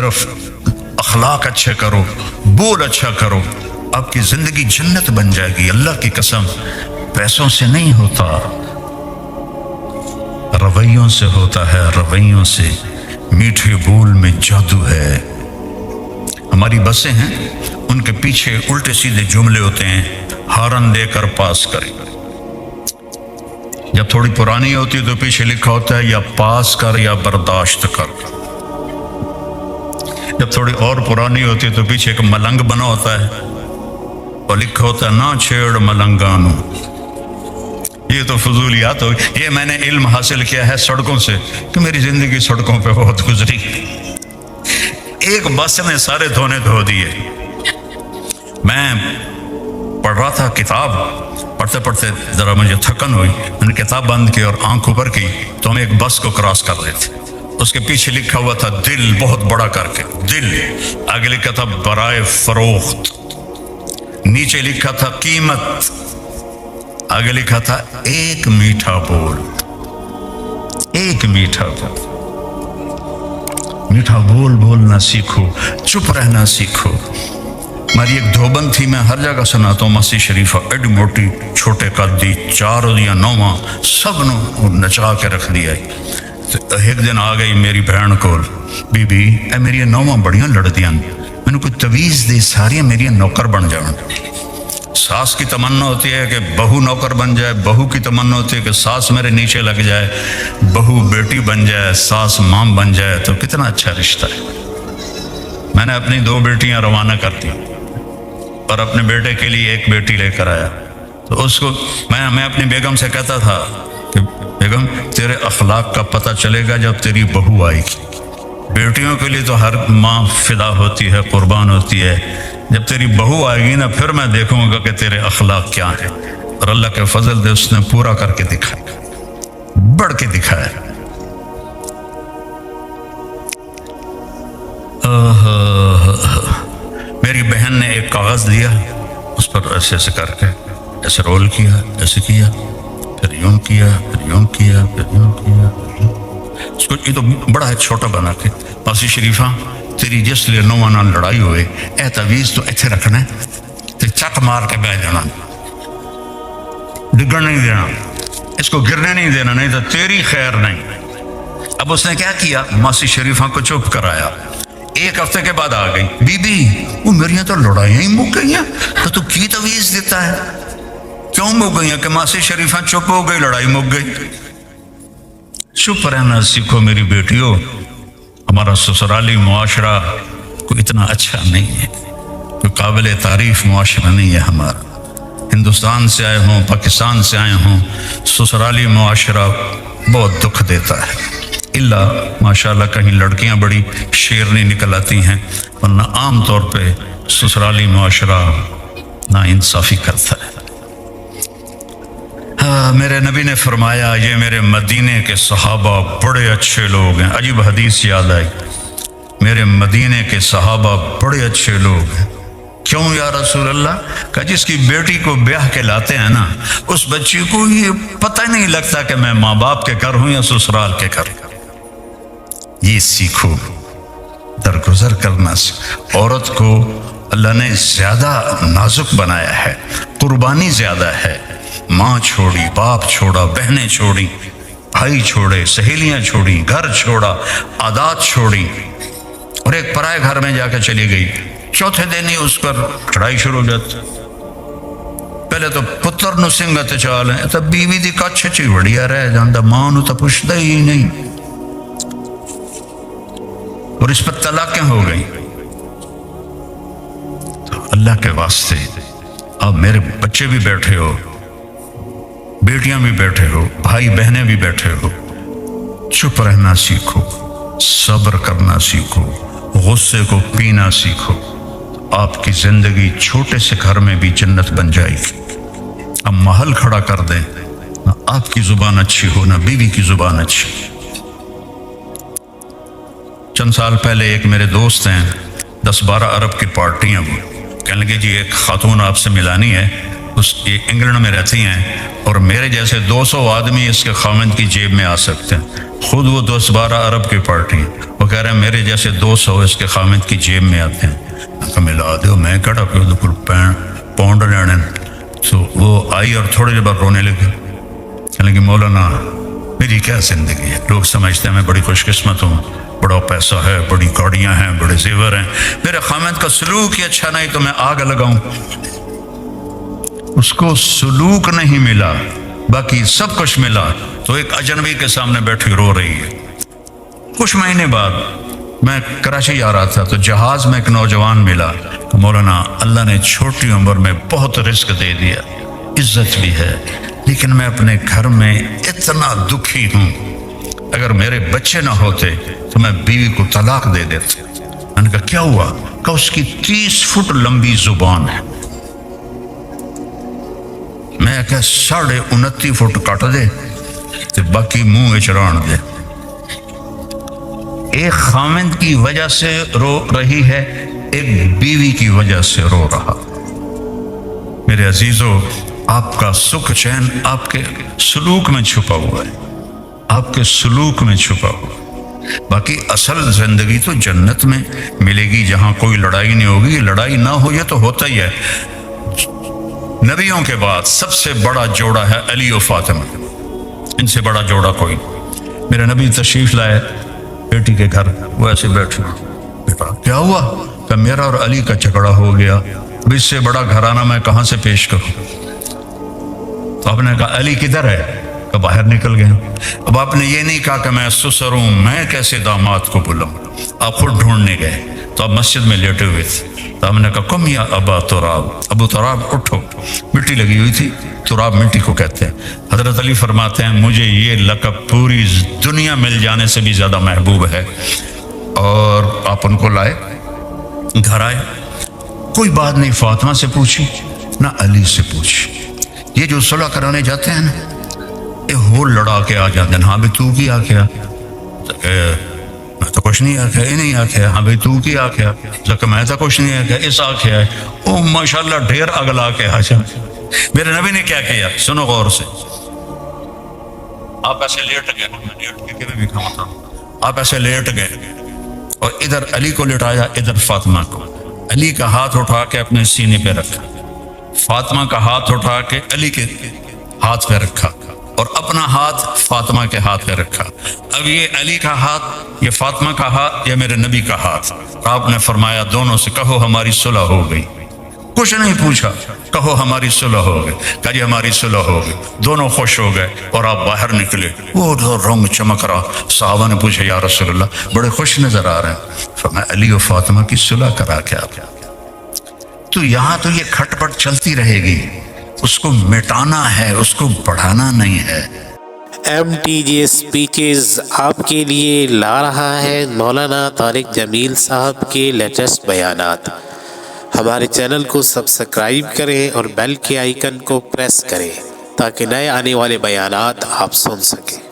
صرف اخلاق اچھے کرو، بول اچھا کرو، آپ کی زندگی جنت بن جائے گی۔ اللہ کی قسم، پیسوں سے نہیں ہوتا، رویوں سے ہوتا ہے، رویوں سے۔ میٹھے بول میں جادو ہے۔ ہماری بسیں ہیں، ان کے پیچھے الٹے سیدھے جملے ہوتے ہیں، ہارن دے کر پاس کریں۔ جب تھوڑی پرانی ہوتی ہے تو پیچھے لکھا ہوتا ہے یا پاس کر یا برداشت کر۔ جب تھوڑی اور پرانی ہوتی ہے تو پیچھے ایک ملنگ بنا ہوتا ہے اور لکھا ہوتا ہے نہ چھیڑ ملنگانو۔ یہ تو فضولیات ہو، یہ میں نے علم حاصل کیا ہے سڑکوں سے، کہ میری زندگی سڑکوں پہ بہت گزری۔ ایک بس نے سارے دھونے دھو دیے۔ میں پڑھ رہا تھا کتاب، پڑھتے پڑھتے ذرا مجھے تھکن ہوئی، میں نے کتاب بند کی اور آنکھ اوپر کی تو ہم ایک بس کو کراس کر رہے تھے۔ اس کے پیچھے لکھا ہوا تھا دل، بہت بڑا کر کے دل، آگے لکھا تھا برائے فروخت، نیچے لکھا تھا قیمت، آگے لکھا تھا ایک میٹھا بول۔ ایک میٹھا بول، میٹھا بول بولنا سیکھو، چپ رہنا سیکھو۔ ہماری ایک دھوبن تھی، میں ہر جگہ سناتا ہوں، مسیح شریفہ، ایڈی موٹی، چھوٹے قدی، 4 یا 9 سب نو نچا کے رکھ دیا۔ ایک دن آ گئی میری بہن کول، بی بی اے میری 9 بڑیاں لڑدیاں، میں نے کوئی تویز دے، ساری میری نوکر بن جاؤں۔ ساس کی تمنا ہوتی ہے کہ بہو نوکر بن جائے، بہو کی تمنا ہوتی ہے کہ ساس میرے نیچے لگ جائے، بہو بیٹی بن جائے، ساس ماں بن جائے، تو کتنا اچھا رشتہ ہے۔ میں نے اپنی 2 بیٹیاں روانہ کر دی اور اپنے بیٹے کے لیے ایک بیٹی لے کر آیا۔ تو اس کو میں اپنی بیگم سے کہتا تھا کہ بیگم تیرے اخلاق کا پتہ چلے گا جب تیری بہو آئے گی۔ بیٹیوں کے لیے تو ہر ماں فدا ہوتی ہے، قربان ہوتی ہے، جب تیری بہو آئے گی نا پھر میں دیکھوں گا کہ تیرے اخلاق کیا ہیں۔ اور اللہ کے فضل سے اس نے پورا کر کے دکھایا، بڑھ کے دکھایا۔ میری بہن نے ایک کاغذ دیا، اس پر ایسے ایسے کر کے ایسے رول کیا، ایسے کیا، پھر یوں کیا، پھر یوں کیا، پھر یوں کیا، اس کو یہ تو بڑا ہے چھوٹا بنا کے، مسیح شریفہ تیری جس لیے 9 نال لڑائی ہوئے، اے تویز تو ایتھے رکھنا ہے، تے چک مار کے بہ جانا، ڈگن نہیں دینا، اس کو گرنے نہیں دینا، نہیں تو تیری خیر نہیں۔ اب اس نے کیا کیا، مسیح شریفہ کو چپ کرایا۔ 1 ہفتے کے بعد آ گئی، بی بی وہ میریاں تو لڑائیاں ہی مک گئی ہیں، تو کی تویز دیتا ہے؟ کیوں مک گئی ہیں؟ کہ مسیح شریفہ چپ ہو گئی، لڑائی مک گئی۔ چپ رہنا سیکھو میری بیٹیوں۔ ہمارا سسرالی معاشرہ کوئی اتنا اچھا نہیں ہے، کوئی قابل تعریف معاشرہ نہیں ہے ہمارا۔ ہندوستان سے آئے ہوں، پاکستان سے آئے ہوں، سسرالی معاشرہ بہت دکھ دیتا ہے۔ اللہ ماشاءاللہ کہیں لڑکیاں بڑی شیرنی نکل آتی ہیں، ورنہ عام طور پہ سسرالی معاشرہ نا انصافی کرتا ہے۔ میرے نبی نے فرمایا یہ میرے مدینے کے صحابہ بڑے اچھے لوگ ہیں۔ عجیب حدیث یاد آئی، میرے مدینے کے صحابہ بڑے اچھے لوگ ہیں۔ کیوں یا رسول اللہ؟ کہ جس کی بیٹی کو بیاہ کے لاتے ہیں نا، اس بچی کو یہ پتہ نہیں لگتا کہ میں ماں باپ کے گھر ہوں یا سسرال کے گھر۔ یہ سیکھو، درگزر کرنا سیکھو۔ عورت کو اللہ نے زیادہ نازک بنایا ہے، قربانی زیادہ ہے۔ ماں چھوڑی، باپ چھوڑا، بہنیں چھوڑی، بھائی چھوڑے، سہیلیاں چھوڑی، گھر چھوڑا، عادات چھوڑی، اور ایک پرائے گھر میں جا کے چلی گئی۔ چوتھے دن ہی اس پر چڑھائی شروع ہو جاتی۔ پہلے تو پتر نو سنگت چال ہے، تو بیوی دی کچھ چی بڑھیا رہ جاندا، ماں نو تو پوچھتا ہی نہیں، اور اس پر طلاقیں ہو گئی۔ تو اللہ کے واسطے اب میرے بچے بھی بیٹھے ہو، بیٹیاں بھی بیٹھے ہو، بھائی بہنیں بھی بیٹھے ہو، چپ رہنا سیکھو، صبر کرنا سیکھو، غصے کو پینا سیکھو، آپ کی زندگی چھوٹے سے گھر میں بھی جنت بن جائے گی۔ اب محل کھڑا کر دیں، نہ آپ کی زبان اچھی ہو نہ بیوی کی زبان اچھی۔ چند سال پہلے ایک میرے دوست ہیں، 10-12 ارب کی پارٹی ہیں، وہ کہنے لگے جی ایک خاتون آپ سے ملانی ہے، یہ انگلینڈ میں رہتی ہیں اور میرے جیسے 200 آدمی اس کے خاوند کی جیب میں آ سکتے ہیں۔ خود وہ 10-12 ارب کی پارٹی، وہ کہہ رہے ہیں میرے جیسے 200 اس کے خامد کی جیب میں آتے ہیں، میں کہا ملا دو، میں کہڑا پہ پاؤنڈ لینے۔ تو وہ آئی اور تھوڑے دیر بعد رونے لگے، کہنے لگی مولانا میری کیا زندگی ہے، لوگ سمجھتے ہیں میں بڑی خوش قسمت ہوں، بڑا پیسہ ہے، بڑی گاڑیاں ہیں، بڑے زیور ہیں، میرے خامد کا سلوک ہی اچھا نہیں تو میں آگ لگاؤں۔ اس کو سلوک نہیں ملا، باقی سب کچھ ملا، تو ایک اجنبی کے سامنے بیٹھی رو رہی ہے۔ کچھ مہینے بعد میں کراچی جا رہا تھا تو جہاز میں ایک نوجوان ملا کہ مولانا اللہ نے چھوٹی عمر میں بہت رزق دے دیا، عزت بھی ہے، لیکن میں اپنے گھر میں اتنا دکھی ہوں، اگر میرے بچے نہ ہوتے تو میں بیوی کو طلاق دے دیتا۔ میں نے کہا کیا ہوا؟ کہ اس کی 30 فٹ لمبی زبان ہے۔ میں کہا 29.5 فٹ کٹ دے تو باقی منہ اچران دے۔ ایک خامند کی وجہ سے رو رہی ہے، ایک بیوی کی وجہ سے رو رہا۔ میرے عزیزو، آپ کا سکھ چین آپ کے سلوک میں چھپا ہوا ہے، آپ کے سلوک میں چھپا ہوا ہے۔ باقی اصل زندگی تو جنت میں ملے گی جہاں کوئی لڑائی نہیں ہوگی۔ لڑائی نہ ہو یہ تو ہوتا ہی ہے۔ نبیوں کے بعد سب سے بڑا جوڑا ہے علی و فاطمہ، ان سے بڑا جوڑا کوئی۔ میرے نبی تشریف لائے بیٹی کے گھر، وہ ایسے بیٹھے، بیٹا کیا ہوا؟ کہ میرا اور علی کا جھگڑا ہو گیا، اب اس سے بڑا گھرانہ میں کہاں سے پیش کروں؟ تو آپ نے کہا علی کدھر ہے؟ کہ باہر نکل گئے۔ اب آپ نے یہ نہیں کہا کہ میں سسر ہوں، میں کیسے داماد کو بلاؤں؟ آپ خود ڈھونڈنے گئے تو آپ مسجد میں لیٹے ہوئے تھے، تو ہم نے کہا کم یا ابا تراب، ابو تراب اٹھو۔ مٹی لگی ہوئی تھی، تراب مٹی کو کہتے ہیں۔ حضرت علی فرماتے ہیں مجھے یہ لقب پوری دنیا مل جانے سے بھی زیادہ محبوب ہے۔ اور آپ ان کو لائے، گھر آئے، کوئی بات نہیں فاطمہ سے پوچھی نہ علی سے پوچھی۔ یہ جو صلح کرانے جاتے ہیں نا، یہ ہو لڑا کے آ جاتے ہیں، ہاں بھی تو کی آکھیا؟ میں تو کچھ نہیں آکھیا، یہ نہیں آکھیا، ہاں بھی تو کی آکھیا؟ کہ میں تو کچھ نہیں آکھیا، اس آکھیا ہے۔ او ماشاءاللہ ڈھیر اگلا کے آجا۔ میرے نبی نے کیا کیا؟ سنو غور سے۔ آپ ایسے لیٹ گئے، لیٹ کے بھی کھاتا ہوں، آپ ایسے لیٹ گئے اور ادھر علی کو لٹایا، ادھر فاطمہ کو۔ علی کا ہاتھ اٹھا کے اپنے سینے پہ رکھا، فاطمہ کا ہاتھ اٹھا کے علی کے ہاتھ پہ رکھا، اور اپنا ہاتھ فاطمہ کے ہاتھ پہ رکھا۔ اب یہ علی کا ہاتھ، یہ فاطمہ کا ہاتھ، یا میرے نبی کا ہاتھ۔ آپ نے فرمایا دونوں سے کہو ہماری صلح ہو گئی۔ کچھ نہیں پوچھا، کہو ہماری صلح ہو گئی۔ کہا جی ہماری صلح ہو گئی۔ دونوں خوش ہو گئے اور آپ باہر نکلے، وہ رنگ چمک رہا۔ صحابہ نے پوچھا یا رسول اللہ بڑے خوش نظر آ رہے ہیں۔ فرمایا علی و فاطمہ کی صلح کرا کے آپ۔ تو یہاں تو یہ کھٹ پٹ چلتی رہے گی، اس کو مٹانا ہے، اس کو بڑھانا نہیں ہے۔ MTJ اسپیچز آپ کے لیے لا رہا ہے مولانا طارق جمیل صاحب کے لیٹسٹ بیانات۔ ہمارے چینل کو سبسکرائب کریں اور بیل کے آئیکن کو پریس کریں تاکہ نئے آنے والے بیانات آپ سن سکیں۔